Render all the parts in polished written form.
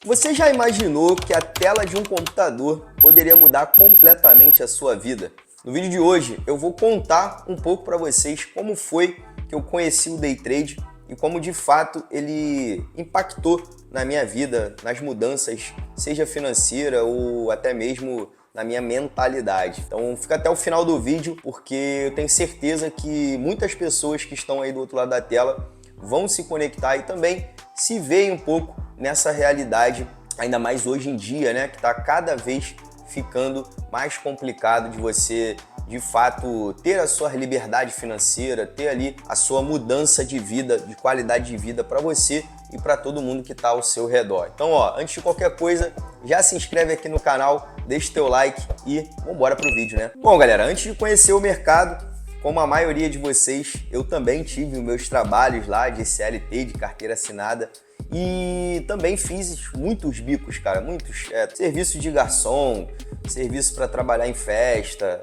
Você já imaginou que a tela de um computador poderia mudar completamente a sua vida? No vídeo de hoje eu vou contar um pouco para vocês como foi que eu conheci o Day Trade e como de fato ele impactou na minha vida, nas mudanças, seja financeira ou até mesmo na minha mentalidade. Então fica até o final do vídeo porque eu tenho certeza que muitas pessoas que estão aí do outro lado da tela vão se conectar e também se veem um pouco nessa realidade, ainda mais hoje em dia, né, que está cada vez ficando mais complicado de você, de fato, ter a sua liberdade financeira, ter ali a sua mudança de vida, de qualidade de vida para você e para todo mundo que está ao seu redor. Então, antes de qualquer coisa, já se inscreve aqui no canal, deixa o teu like e vamos embora pro vídeo, né? Bom, galera, antes de conhecer o mercado, como a maioria de vocês, eu também tive os meus trabalhos lá de CLT, de carteira assinada, e também fiz muitos bicos, cara, muitos serviços de garçom, serviço para trabalhar em festa,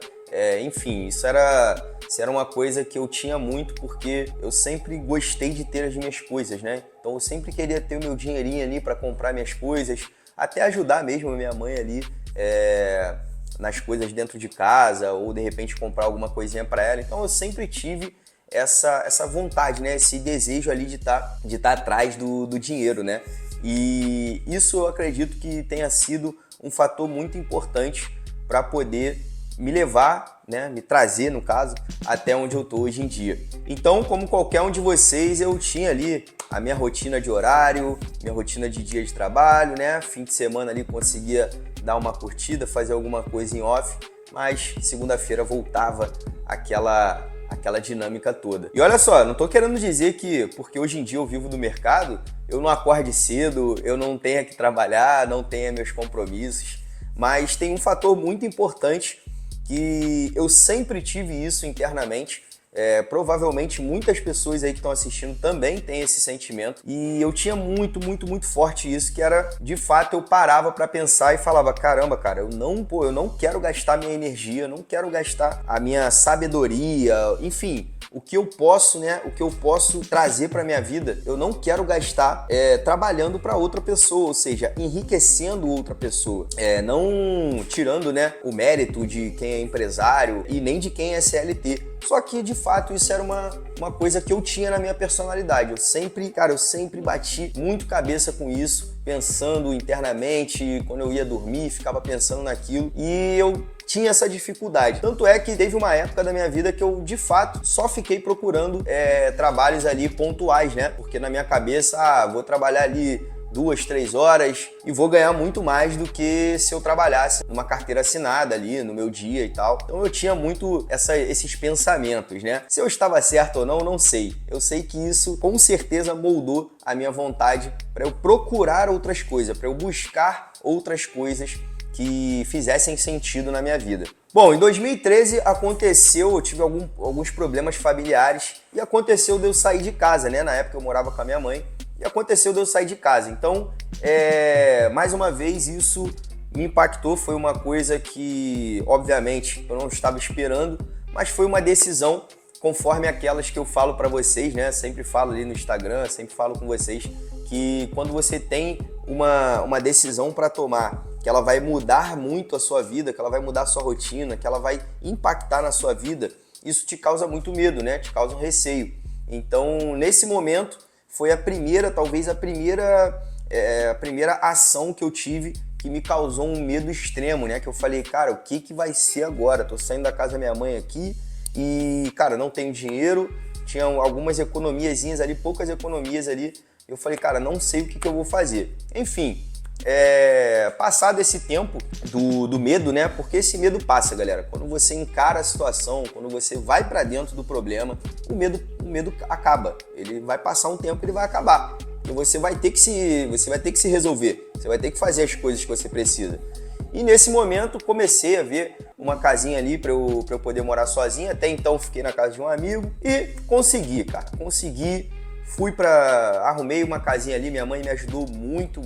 enfim, isso era uma coisa que eu tinha muito porque eu sempre gostei de ter as minhas coisas, né? Então eu sempre queria ter o meu dinheirinho ali para comprar minhas coisas, até ajudar mesmo a minha mãe ali nas coisas dentro de casa ou de repente comprar alguma coisinha para ela. Então eu sempre tive essa vontade, né? Esse desejo ali de estar atrás do dinheiro, né? E isso eu acredito que tenha sido um fator muito importante para poder me levar, né? Me trazer, no caso, até onde eu tô hoje em dia. Então, como qualquer um de vocês, eu tinha ali a minha rotina de horário, minha rotina de dia de trabalho, né? Fim de semana ali conseguia dar uma curtida, fazer alguma coisa em off, mas segunda-feira voltava aquela dinâmica toda. E olha só, não tô querendo dizer que porque hoje em dia eu vivo do mercado, eu não acorde cedo, eu não tenha que trabalhar, não tenha meus compromissos, mas tem um fator muito importante que eu sempre tive isso internamente. Provavelmente muitas pessoas aí que estão assistindo também têm esse sentimento e eu tinha muito forte isso, que era, de fato, eu parava para pensar e falava, caramba, cara, eu não quero gastar minha energia, não quero gastar a minha sabedoria, enfim, o que eu posso, né, o que eu posso trazer para minha vida, eu não quero gastar trabalhando para outra pessoa, ou seja, enriquecendo outra pessoa, não tirando, né, o mérito de quem é empresário e nem de quem é CLT. Só que, de fato, isso era uma coisa que eu tinha na minha personalidade. Eu sempre bati muito cabeça com isso, pensando internamente, quando eu ia dormir, ficava pensando naquilo. E eu tinha essa dificuldade. Tanto é que teve uma época da minha vida que eu, de fato, só fiquei procurando trabalhos ali pontuais, né? Porque na minha cabeça, vou trabalhar ali 2, 3 horas e vou ganhar muito mais do que se eu trabalhasse numa carteira assinada ali no meu dia e tal. Então eu tinha muito esses pensamentos, né? Se eu estava certo ou não, eu não sei. Eu sei que isso com certeza moldou a minha vontade para eu procurar outras coisas, para eu buscar outras coisas que fizessem sentido na minha vida. Bom, em 2013 eu tive alguns problemas familiares e aconteceu de eu sair de casa, né? Na época eu morava com a minha mãe. E aconteceu de eu sair de casa. Então, mais uma vez, isso me impactou. Foi uma coisa que, obviamente, eu não estava esperando, mas foi uma decisão conforme aquelas que eu falo para vocês, né? Sempre falo ali no Instagram, sempre falo com vocês que quando você tem uma decisão para tomar, que ela vai mudar muito a sua vida, que ela vai mudar a sua rotina, que ela vai impactar na sua vida, isso te causa muito medo, né? Te causa um receio. Então, nesse momento, foi talvez a primeira ação que eu tive que me causou um medo extremo, né? Que eu falei, cara, o que vai ser agora? Tô saindo da casa da minha mãe aqui e, cara, não tenho dinheiro, tinha algumas economiazinhas ali, poucas economias ali. Eu falei, cara, não sei o que eu vou fazer. Enfim, passado esse tempo do medo, né? Porque esse medo passa, galera. Quando você encara a situação, quando você vai para dentro do problema, o medo acaba. Ele vai passar um tempo, ele vai acabar. E você vai ter que se resolver. Você vai ter que fazer as coisas que você precisa. E nesse momento comecei a ver uma casinha ali para eu poder morar sozinho. Até então fiquei na casa de um amigo e consegui, cara. Consegui. Arrumei uma casinha ali, minha mãe me ajudou muito,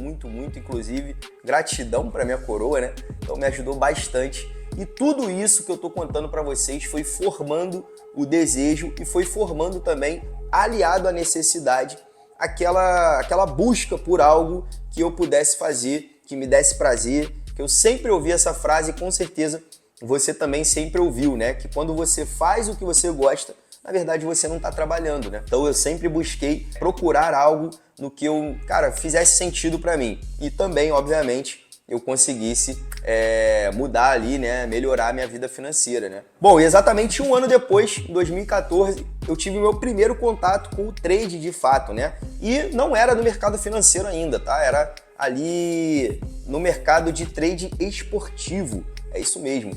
inclusive, gratidão para minha coroa, né? Então me ajudou bastante. E tudo isso que eu tô contando para vocês foi formando o desejo e foi formando também, aliado à necessidade, aquela busca por algo que eu pudesse fazer, que me desse prazer, que eu sempre ouvi essa frase e com certeza você também sempre ouviu, né? Que quando você faz o que você gosta, na verdade você não está trabalhando, né? Então eu sempre busquei procurar algo no que eu, cara, fizesse sentido para mim. E também, obviamente, eu conseguisse mudar ali, né? Melhorar a minha vida financeira, né? Bom, e exatamente um ano depois, em 2014, eu tive o meu primeiro contato com o trade de fato, né? E não era no mercado financeiro ainda, tá? Era ali no mercado de trade esportivo. É isso mesmo.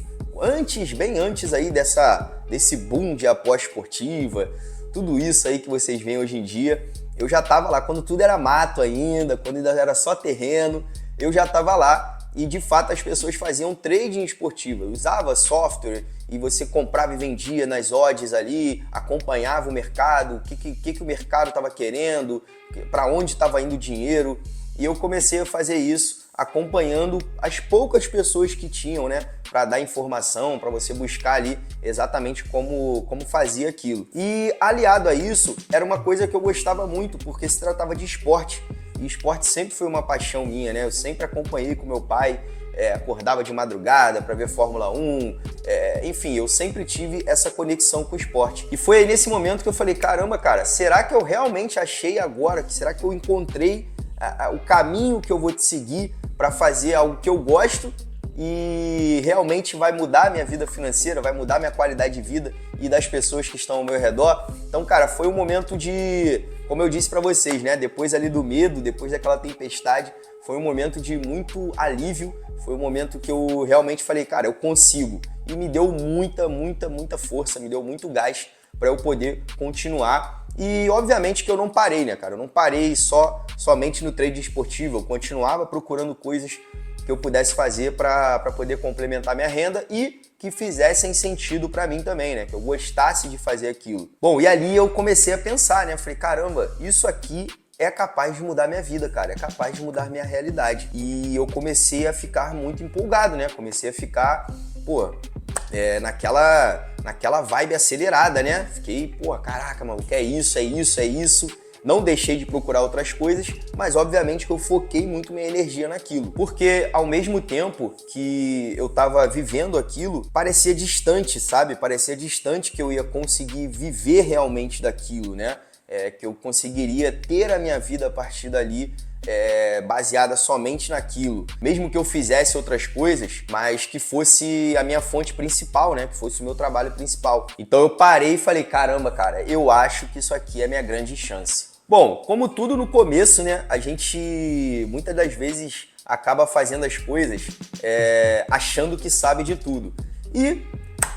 Bem antes aí desse boom de aposta esportiva, tudo isso aí que vocês veem hoje em dia, eu já estava lá, quando tudo era mato ainda, quando ainda era só terreno, eu já estava lá e de fato as pessoas faziam trading esportivo. Eu usava software e você comprava e vendia nas odds ali, acompanhava o mercado, o que o mercado estava querendo, para onde estava indo o dinheiro. E eu comecei a fazer isso acompanhando as poucas pessoas que tinham, né, para dar informação, para você buscar ali exatamente como fazia aquilo. E aliado a isso, era uma coisa que eu gostava muito, porque se tratava de esporte. E esporte sempre foi uma paixão minha, né? Eu sempre acompanhei com meu pai, acordava de madrugada para ver Fórmula 1, enfim, eu sempre tive essa conexão com o esporte. E foi aí nesse momento que eu falei, caramba, cara, será que eu realmente achei agora, será que eu encontrei o caminho que eu vou te seguir para fazer algo que eu gosto e realmente vai mudar a minha vida financeira, vai mudar a minha qualidade de vida e das pessoas que estão ao meu redor? Então, cara, foi um momento de, como eu disse para vocês, né? Depois ali do medo, depois daquela tempestade, foi um momento de muito alívio, foi um momento que eu realmente falei, cara, eu consigo. E me deu muita força, me deu muito gás para eu poder continuar. E obviamente que eu não parei, né, cara? Eu não parei somente no trade esportivo, eu continuava procurando coisas que eu pudesse fazer para poder complementar minha renda e que fizessem sentido para mim também, né? Que eu gostasse de fazer aquilo. Bom, e ali eu comecei a pensar, né? Falei, caramba, isso aqui é capaz de mudar minha vida, cara, é capaz de mudar minha realidade. E eu comecei a ficar muito empolgado, né? Comecei a ficar, naquela vibe acelerada, né? Fiquei, caraca, mano, que é isso, é isso, é isso. Não deixei de procurar outras coisas, mas obviamente que eu foquei muito minha energia naquilo. Porque ao mesmo tempo que eu tava vivendo aquilo, parecia distante, sabe? Parecia distante que eu ia conseguir viver realmente daquilo, né? Que eu conseguiria ter a minha vida a partir dali baseada somente naquilo. Mesmo que eu fizesse outras coisas, mas que fosse a minha fonte principal, né? Que fosse o meu trabalho principal. Então eu parei e falei, caramba, cara, eu acho que isso aqui é a minha grande chance. Bom, como tudo no começo, né? A gente muitas das vezes acaba fazendo as coisas achando que sabe de tudo. E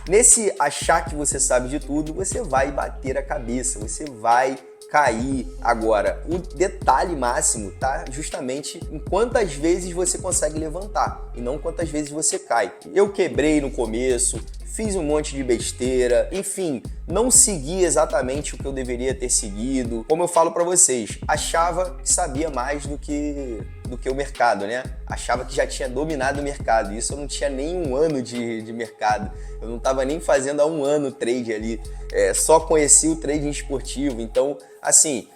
nesse achar que você sabe de tudo, você vai bater a cabeça, você vai cair. Agora, o detalhe máximo tá justamente em quantas vezes você consegue levantar e não quantas vezes você cai. Eu quebrei no começo, fiz um monte de besteira, enfim, não segui exatamente o que eu deveria ter seguido. Como eu falo pra vocês, achava que sabia mais do que o mercado, né? Achava que já tinha dominado o mercado. Isso eu não tinha nem um ano de mercado. Eu não estava nem fazendo há um ano trade ali. Só conheci o trading esportivo. Então, assim,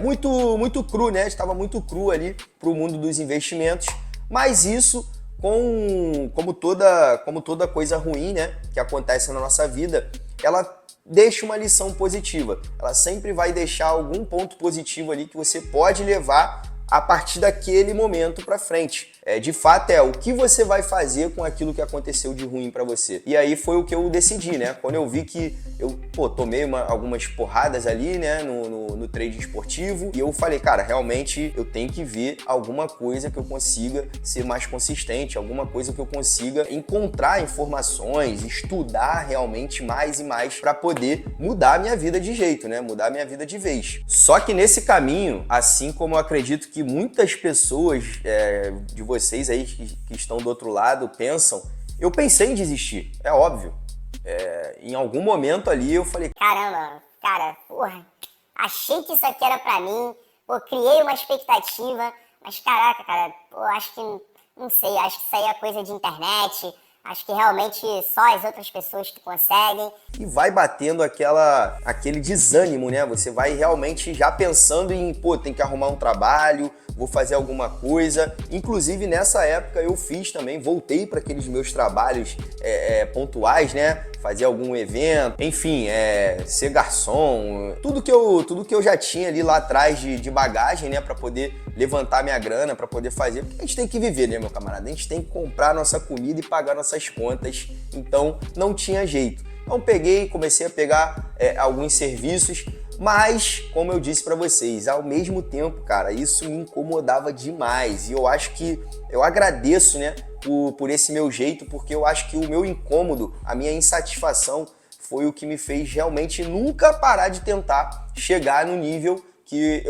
muito cru, né? Estava muito cru ali pro mundo dos investimentos. Mas isso, como toda coisa ruim, né, que acontece na nossa vida, ela deixa uma lição positiva. Ela sempre vai deixar algum ponto positivo ali que você pode levar a partir daquele momento para frente. De fato, o que você vai fazer com aquilo que aconteceu de ruim para você. E aí foi o que eu decidi, né? Quando eu vi que eu tomei algumas porradas ali, né, no trade esportivo, e eu falei, cara, realmente eu tenho que ver alguma coisa que eu consiga ser mais consistente, alguma coisa que eu consiga encontrar informações, estudar realmente mais e mais para poder mudar a minha vida de jeito, né? Mudar a minha vida de vez. Só que nesse caminho, assim como eu acredito que muitas pessoas de vocês aí que estão do outro lado pensam, eu pensei em desistir, é óbvio. Em algum momento ali eu falei, caramba, cara, porra, achei que isso aqui era pra mim, criei uma expectativa, mas caraca, cara, acho que, não sei, acho que isso aí é coisa de internet, Acho que realmente só as outras pessoas que conseguem. E vai batendo aquele desânimo, né? Você vai realmente já pensando em, pô, tem que arrumar um trabalho, vou fazer alguma coisa. Inclusive, nessa época eu fiz também, voltei para aqueles meus trabalhos pontuais, né? Fazer algum evento, enfim, ser garçom, tudo que eu já tinha ali lá atrás de bagagem, né? Para poder levantar minha grana, para poder fazer. Porque a gente tem que viver, né, meu camarada? A gente tem que comprar nossa comida e pagar nossas contas. Então, não tinha jeito. Então peguei, comecei a pegar alguns serviços, mas, como eu disse pra vocês, ao mesmo tempo, cara, isso me incomodava demais. E eu acho que eu agradeço, né, por esse meu jeito, porque eu acho que o meu incômodo, a minha insatisfação foi o que me fez realmente nunca parar de tentar chegar no nível que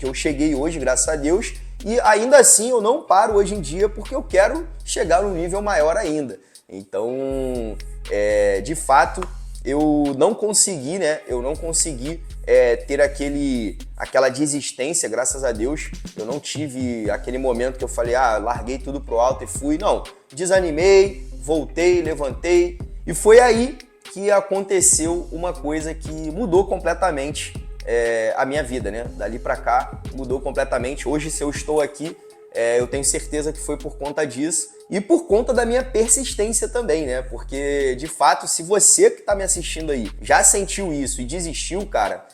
eu cheguei hoje, graças a Deus. E ainda assim eu não paro hoje em dia porque eu quero chegar num nível maior ainda. Então, de fato, eu não consegui, né? Eu não consegui ter aquela desistência, graças a Deus. Eu não tive aquele momento que eu falei, larguei tudo pro alto e fui. Não, desanimei, voltei, levantei. E foi aí que aconteceu uma coisa que mudou completamente a minha vida, né? Dali pra cá, mudou completamente. Hoje, se eu estou aqui, eu tenho certeza que foi por conta disso e por conta da minha persistência também, né? Porque, de fato, se você que tá me assistindo aí já sentiu isso e desistiu, cara,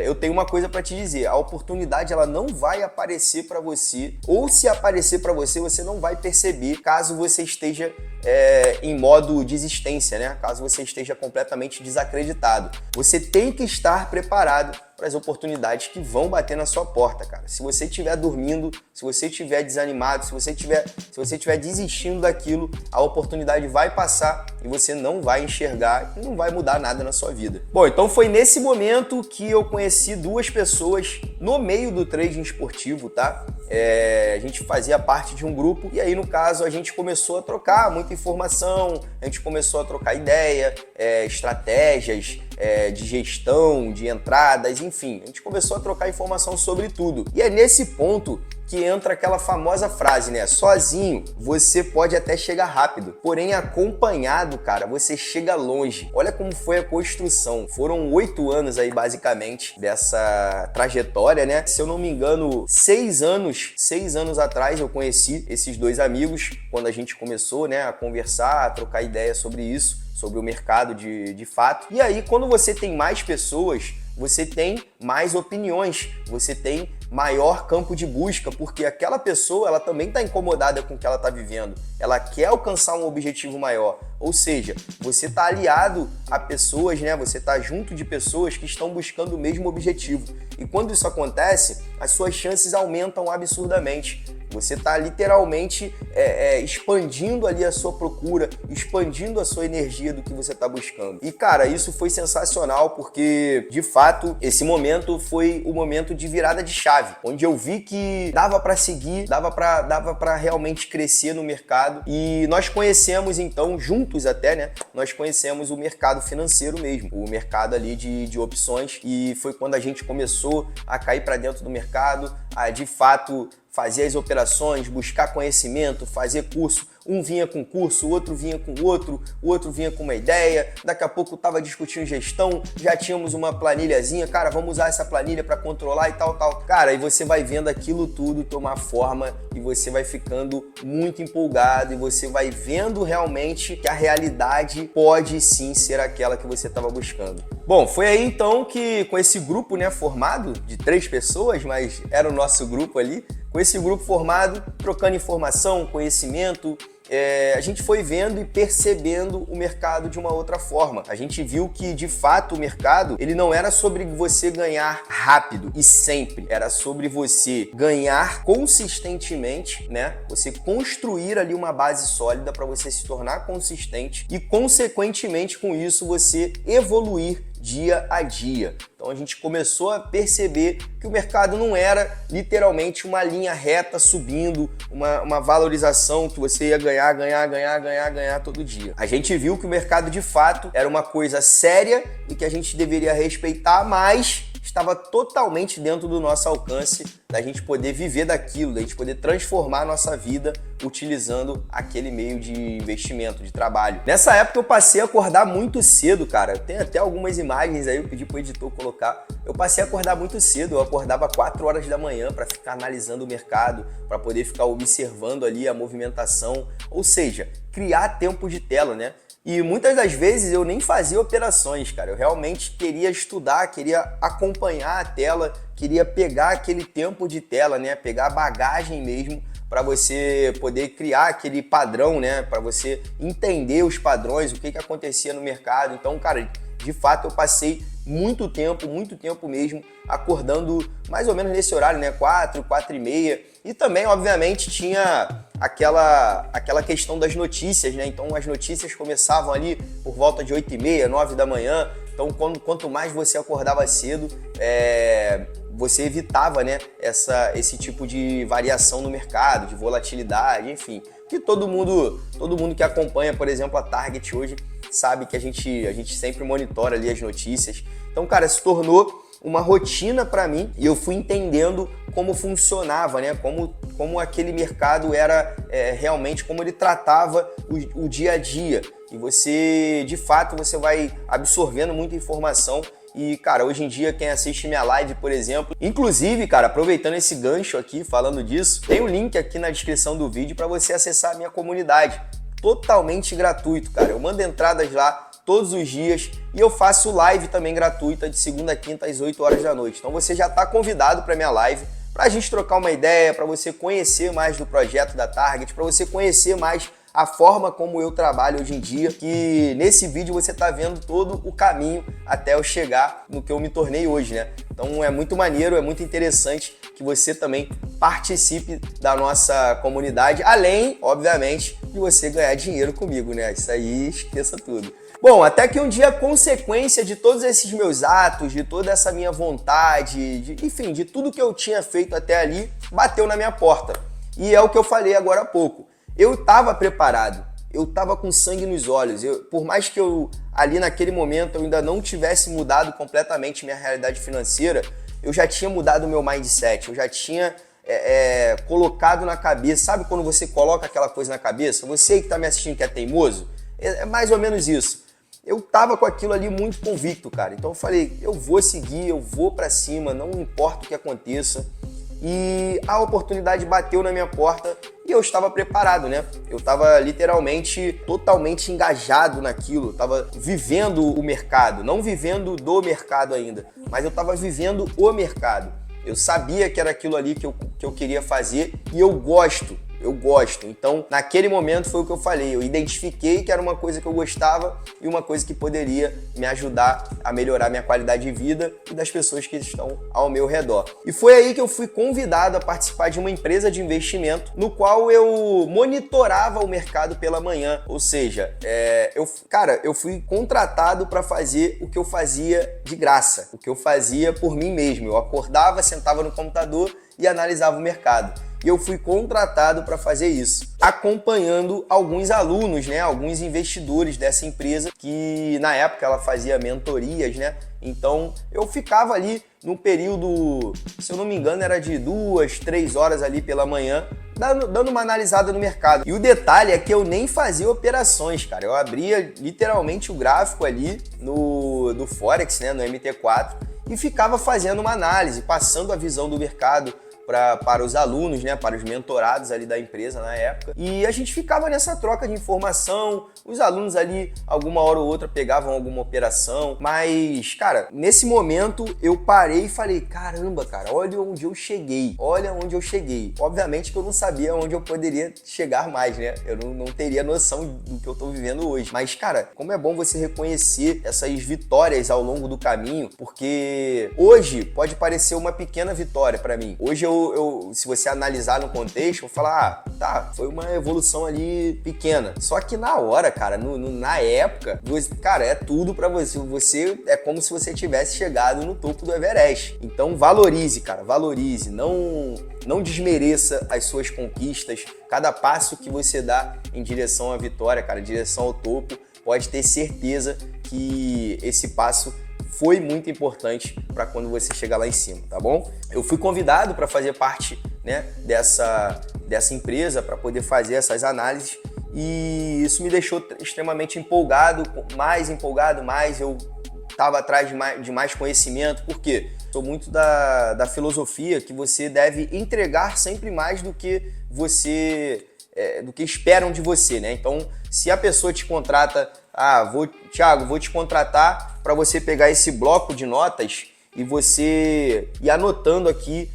eu tenho uma coisa para te dizer: a oportunidade ela não vai aparecer para você, ou se aparecer para você, você não vai perceber caso você esteja em modo desistência, né? Caso você esteja completamente desacreditado. Você tem que estar preparado para as oportunidades que vão bater na sua porta, cara. Se você estiver dormindo, se você estiver desanimado, se você estiver desistindo daquilo, a oportunidade vai passar e você não vai enxergar e não vai mudar nada na sua vida. Bom, então foi nesse momento que eu conheci duas pessoas no meio do trading esportivo, tá? A gente fazia parte de um grupo e aí, no caso, a gente começou a trocar muita informação, a gente começou a trocar ideia, estratégias de gestão, de entradas, enfim, a gente começou a trocar informação sobre tudo. E é nesse ponto que entra aquela famosa frase, né? Sozinho você pode até chegar rápido, porém acompanhado, cara, você chega longe. Olha como foi a construção. Foram 8 anos aí, basicamente, dessa trajetória, né? Se eu não me engano, 6 anos atrás eu conheci esses dois amigos, quando a gente começou, né, a conversar, a trocar ideia sobre isso, sobre o mercado de fato. E aí, quando você tem mais pessoas, você tem mais opiniões, você tem maior campo de busca, porque aquela pessoa ela também está incomodada com o que ela está vivendo, ela quer alcançar um objetivo maior, ou seja, você está aliado a pessoas, né? Você está junto de pessoas que estão buscando o mesmo objetivo, e quando isso acontece, as suas chances aumentam absurdamente. Você está literalmente expandindo ali a sua procura, expandindo a sua energia do que você está buscando. E, cara, isso foi sensacional porque, de fato, esse momento foi o momento de virada de chave, onde eu vi que dava para seguir, dava para realmente crescer no mercado. E nós conhecemos, então, juntos até, né? Nós conhecemos o mercado financeiro mesmo, o mercado ali de opções. E foi quando a gente começou a cair para dentro do mercado, a, de fato, fazer as operações, buscar conhecimento, fazer curso. Um vinha com curso, o outro vinha com o outro vinha com uma ideia. Daqui a pouco estava discutindo gestão, já tínhamos uma planilhazinha. Cara, vamos usar essa planilha para controlar e tal. Cara, e você vai vendo aquilo tudo tomar forma e você vai ficando muito empolgado e você vai vendo realmente que a realidade pode sim ser aquela que você estava buscando. Bom, foi aí então que com esse grupo, né, formado de 3 pessoas, mas era o nosso grupo ali, com esse grupo formado, trocando informação, conhecimento, a gente foi vendo e percebendo o mercado de uma outra forma. A gente viu que, de fato, o mercado ele não era sobre você ganhar rápido e sempre. Era sobre você ganhar consistentemente, né? Você construir ali uma base sólida para você se tornar consistente e, consequentemente, com isso, você evoluir dia a dia. Então a gente começou a perceber que o mercado não era literalmente uma linha reta subindo, uma valorização que você ia ganhar todo dia. A gente viu que o mercado de fato era uma coisa séria e que a gente deveria respeitar, mas estava totalmente dentro do nosso alcance, da gente poder viver daquilo, da gente poder transformar a nossa vida utilizando aquele meio de investimento, de trabalho. Nessa época eu passei a acordar muito cedo, cara. Tem até algumas imagens aí, eu pedi pro editor colocar. Eu passei a acordar muito cedo, eu acordava 4 horas da manhã para ficar analisando o mercado, para poder ficar observando ali a movimentação, ou seja, criar tempo de tela, né? E muitas das vezes eu nem fazia operações, cara. Eu realmente queria estudar, queria acompanhar a tela, queria pegar aquele tempo de tela, né? Pegar a bagagem mesmo para você poder criar aquele padrão, né? Para você entender os padrões, o que acontecia no mercado. Então, cara, de fato eu passei muito tempo mesmo, acordando mais ou menos nesse horário, né? 4, 4h30. E também, obviamente, tinha aquela questão das notícias, né? Então as notícias começavam ali por volta de 8h30, 9 da manhã. Então quanto mais você acordava cedo, você evitava, né, esse tipo de variação no mercado, de volatilidade, enfim. Que todo mundo que acompanha, por exemplo, a Target hoje sabe que a gente sempre monitora ali as notícias. Então, cara, se tornou uma rotina para mim e eu fui entendendo como funcionava, né? Como aquele mercado era realmente, como ele tratava o dia a dia. E você, de fato, você vai absorvendo muita informação. E, cara, hoje em dia quem assiste minha live, por exemplo, inclusive, cara, aproveitando esse gancho aqui, falando disso, tem um link aqui na descrição do vídeo para você acessar a minha comunidade. Totalmente gratuito, cara. Eu mando entradas lá todos os dias e eu faço live também gratuita de segunda a quinta às 8 horas da noite. Então você já está convidado para minha live, para a gente trocar uma ideia, para você conhecer mais do projeto da Target, para você conhecer mais a forma como eu trabalho hoje em dia, que nesse vídeo você está vendo todo o caminho até eu chegar no que eu me tornei hoje, né? Então é muito maneiro, é muito interessante que você também participe da nossa comunidade, além, obviamente, de você ganhar dinheiro comigo, né? Isso aí, esqueça tudo. Bom, até que um dia a consequência de todos esses meus atos, de toda essa minha vontade, enfim, de tudo que eu tinha feito até ali, bateu na minha porta. E é o que eu falei agora há pouco. Eu estava preparado, eu estava com sangue nos olhos. Por mais que eu, ali naquele momento, eu ainda não tivesse mudado completamente minha realidade financeira, eu já tinha mudado o meu mindset, eu já tinha colocado na cabeça. Sabe quando você coloca aquela coisa na cabeça? Você que está me assistindo que é teimoso, é mais ou menos isso. Eu tava com aquilo ali muito convicto, cara. Então eu falei, eu vou seguir, eu vou pra cima, não importa o que aconteça. E a oportunidade bateu na minha porta e eu estava preparado, né? Eu estava literalmente totalmente engajado naquilo, eu estava vivendo o mercado, não vivendo do mercado ainda, mas eu estava vivendo o mercado. Eu sabia que era aquilo ali que eu queria fazer e eu gosto. Então, naquele momento foi o que eu falei, eu identifiquei que era uma coisa que eu gostava e uma coisa que poderia me ajudar a melhorar minha qualidade de vida e das pessoas que estão ao meu redor. E foi aí que eu fui convidado a participar de uma empresa de investimento no qual eu monitorava o mercado pela manhã, ou seja, eu fui contratado para fazer o que eu fazia de graça, o que eu fazia por mim mesmo. Eu acordava, sentava no computador e analisava o mercado. E eu fui contratado para fazer isso, acompanhando alguns alunos, né, alguns investidores dessa empresa, que na época ela fazia mentorias, né? Então eu ficava ali no período, se eu não me engano, era de 2, 3 horas ali pela manhã, dando uma analisada no mercado. E o detalhe é que eu nem fazia operações, cara. Eu abria literalmente o gráfico ali do Forex, né, no MT4, e ficava fazendo uma análise, passando a visão do mercado para os alunos, né, para os mentorados ali da empresa na época. E a gente ficava nessa troca de informação, os alunos ali, alguma hora ou outra, pegavam alguma operação, mas, cara, nesse momento eu parei e falei, caramba, cara, olha onde eu cheguei. Obviamente que eu não sabia onde eu poderia chegar mais, né? Eu não teria noção do que eu tô vivendo hoje. Mas, cara, como é bom você reconhecer essas vitórias ao longo do caminho, porque hoje pode parecer uma pequena vitória para mim. Hoje se você analisar no contexto, eu vou falar, tá, foi uma evolução ali pequena. Só que na hora, cara, na época, cara, é tudo pra você. Você é como se você tivesse chegado no topo do Everest. Então valorize, cara, valorize. Não desmereça as suas conquistas. Cada passo que você dá em direção à vitória, cara, em direção ao topo, pode ter certeza que esse passo foi muito importante para quando você chegar lá em cima, tá bom? Eu fui convidado para fazer parte, né, dessa empresa, para poder fazer essas análises, e isso me deixou extremamente empolgado, mais eu estava atrás de mais conhecimento. Por quê? Sou muito da filosofia que você deve entregar sempre mais do que do que esperam de você, né? Então, se a pessoa te contrata, Thiago, vou te contratar para você pegar esse bloco de notas e você ir anotando aqui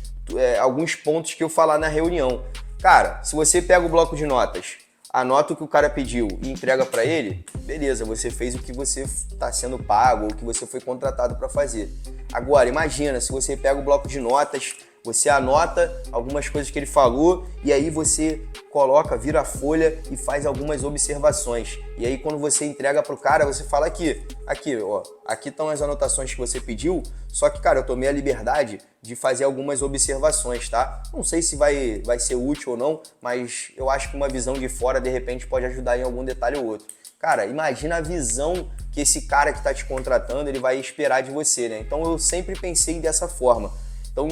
alguns pontos que eu falar na reunião. Cara, se você pega o bloco de notas, anota o que o cara pediu e entrega para ele, beleza, você fez o que você está sendo pago ou o que você foi contratado para fazer. Agora, imagina, se você pega o bloco de notas, você anota algumas coisas que ele falou e aí você vira a folha e faz algumas observações. E aí quando você entrega pro cara, você fala aqui estão as anotações que você pediu, só que, cara, eu tomei a liberdade de fazer algumas observações, tá? Não sei se vai ser útil ou não, mas eu acho que uma visão de fora, de repente, pode ajudar em algum detalhe ou outro. Cara, imagina a visão que esse cara que está te contratando, ele vai esperar de você, né? Então eu sempre pensei dessa forma. Então,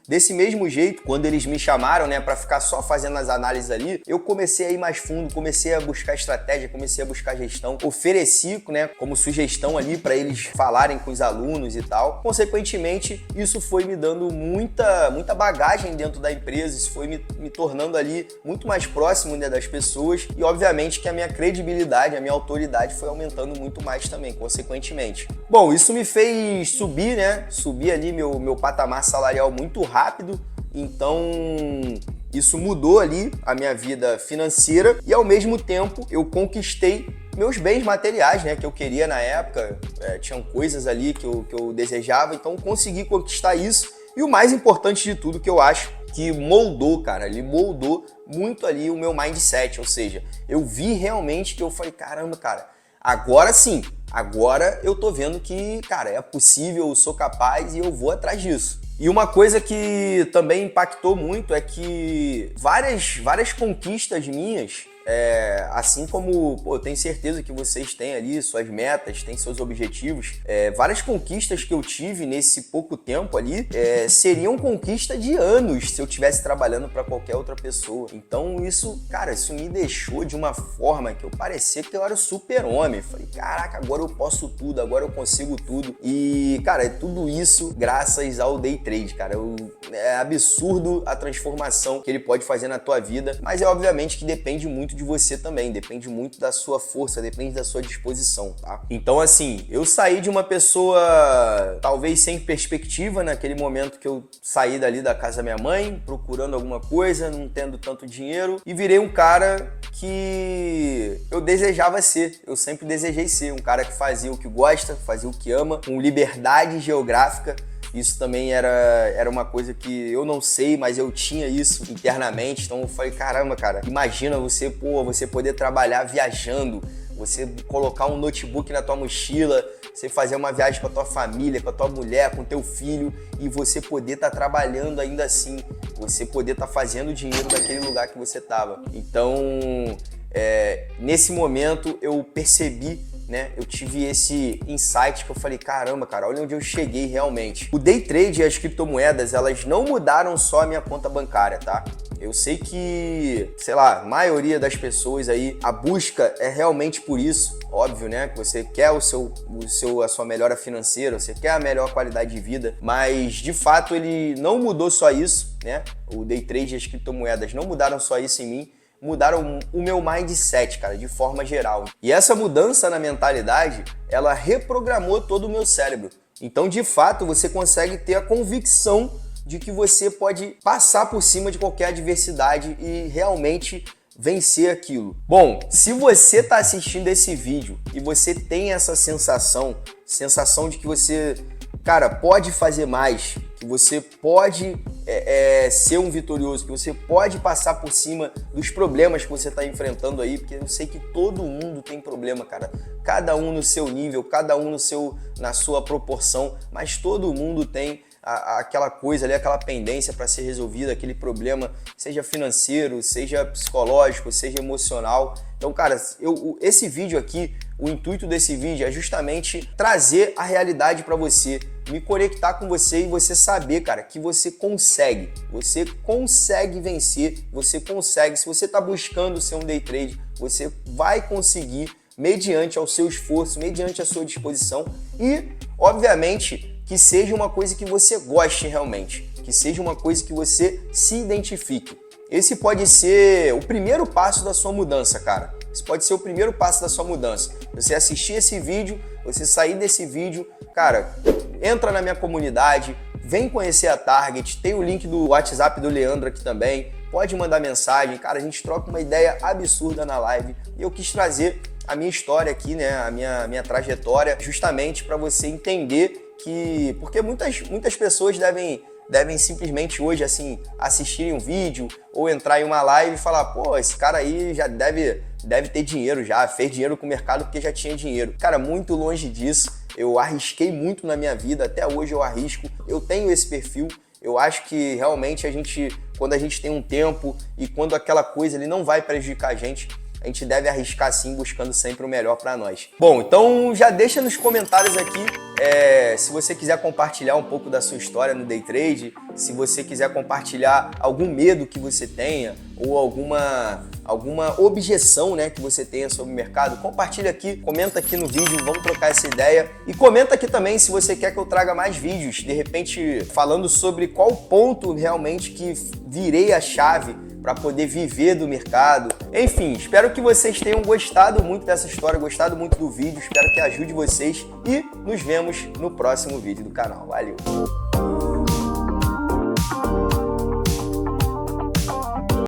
desse mesmo jeito, quando eles me chamaram, né, para ficar só fazendo as análises ali, eu comecei a ir mais fundo, comecei a buscar estratégia, comecei a buscar gestão, ofereci, né, como sugestão ali para eles falarem com os alunos e tal. Consequentemente, isso foi me dando muita bagagem dentro da empresa, isso foi me tornando ali muito mais próximo, né, das pessoas, e obviamente que a minha credibilidade, a minha autoridade foi aumentando muito mais também, consequentemente. Bom, isso me fez subir, né, ali meu patamar salarial muito rápido, então isso mudou ali a minha vida financeira e ao mesmo tempo eu conquistei meus bens materiais, né, que eu queria na época, tinham coisas ali que eu desejava, então consegui conquistar isso. E o mais importante de tudo, que eu acho que moldou, cara, ele moldou muito ali o meu mindset, ou seja, eu vi realmente que eu falei, caramba, cara, agora sim, agora eu tô vendo que, cara, é possível, eu sou capaz e eu vou atrás disso. E uma coisa que também impactou muito é que várias conquistas minhas, assim como eu tenho certeza que vocês têm ali suas metas, têm seus objetivos, várias conquistas que eu tive nesse pouco tempo ali seriam conquista de anos se eu estivesse trabalhando para qualquer outra pessoa. Então isso, cara, isso me deixou de uma forma que eu parecia que eu era o super-homem. Falei, caraca, agora eu posso tudo, agora eu consigo tudo. E, cara, é tudo isso graças ao Day Trade, cara. É absurdo a transformação que ele pode fazer na tua vida, mas obviamente que depende muito de você também, depende muito da sua força, depende da sua disposição, tá? Então, assim, eu saí de uma pessoa talvez sem perspectiva naquele momento que eu saí dali da casa da minha mãe, procurando alguma coisa, não tendo tanto dinheiro, e virei um cara que eu desejava ser, eu sempre desejei ser, um cara que fazia o que gosta, fazia o que ama, com liberdade geográfica. Isso também era uma coisa que eu não sei, mas eu tinha isso internamente. Então eu falei, caramba, cara, imagina você poder trabalhar viajando, você colocar um notebook na tua mochila, você fazer uma viagem com a tua família, com a tua mulher, com o teu filho, e você poder estar trabalhando ainda assim, você poder estar fazendo dinheiro daquele lugar que você estava. Então, nesse momento eu percebi, né, eu tive esse insight que eu falei, caramba, cara, olha onde eu cheguei realmente. O Day Trade e as criptomoedas, elas não mudaram só a minha conta bancária, tá? Eu sei que, sei lá, a maioria das pessoas aí, a busca é realmente por isso, óbvio, né? Que você quer a sua melhora financeira, você quer a melhor qualidade de vida, mas de fato ele não mudou só isso, né? O Day Trade e as criptomoedas não mudaram só isso em mim, mudaram o meu mindset, cara, de forma geral. E essa mudança na mentalidade, ela reprogramou todo o meu cérebro. Então, de fato, você consegue ter a convicção de que você pode passar por cima de qualquer adversidade e realmente vencer aquilo. Bom, se você está assistindo esse vídeo e você tem essa sensação de que você, cara, pode fazer mais, que você pode ser um vitorioso, que você pode passar por cima dos problemas que você está enfrentando aí, porque eu sei que todo mundo tem problema, cara. Cada um no seu nível, cada um na sua proporção, mas todo mundo tem aquela coisa ali, aquela pendência para ser resolvida, aquele problema, seja financeiro, seja psicológico, seja emocional. Então, cara, esse vídeo aqui, o intuito desse vídeo é justamente trazer a realidade para você, me conectar com você e você saber, cara, que você consegue vencer, você consegue. Se você está buscando ser um day trade, você vai conseguir mediante ao seu esforço, mediante a sua disposição e, obviamente, que seja uma coisa que você goste realmente, que seja uma coisa que você se identifique. Esse pode ser o primeiro passo da sua mudança, cara. Esse pode ser o primeiro passo da sua mudança. Você assistir esse vídeo, você sair desse vídeo, cara, entra na minha comunidade, vem conhecer a Target, tem o link do WhatsApp do Leandro aqui também, pode mandar mensagem, cara, a gente troca uma ideia absurda na live. E eu quis trazer a minha história aqui, né, a minha trajetória, justamente para você entender que... Porque muitas pessoas devem simplesmente hoje, assim, assistirem um vídeo ou entrar em uma live e falar, pô, esse cara aí já deve ter dinheiro já, fez dinheiro com o mercado porque já tinha dinheiro. Cara, muito longe disso. Eu arrisquei muito na minha vida, até hoje eu arrisco, eu tenho esse perfil. Eu acho que realmente quando a gente tem um tempo e quando aquela coisa ali não vai prejudicar a gente deve arriscar sim, buscando sempre o melhor para nós. Bom, então já deixa nos comentários aqui se você quiser compartilhar um pouco da sua história no day trade, se você quiser compartilhar algum medo que você tenha ou alguma objeção, né, que você tenha sobre o mercado, compartilha aqui, comenta aqui no vídeo, vamos trocar essa ideia. E comenta aqui também se você quer que eu traga mais vídeos, de repente falando sobre qual ponto realmente que virei a chave para poder viver do mercado. Enfim, espero que vocês tenham gostado muito dessa história, gostado muito do vídeo, espero que ajude vocês e nos vemos no próximo vídeo do canal. Valeu!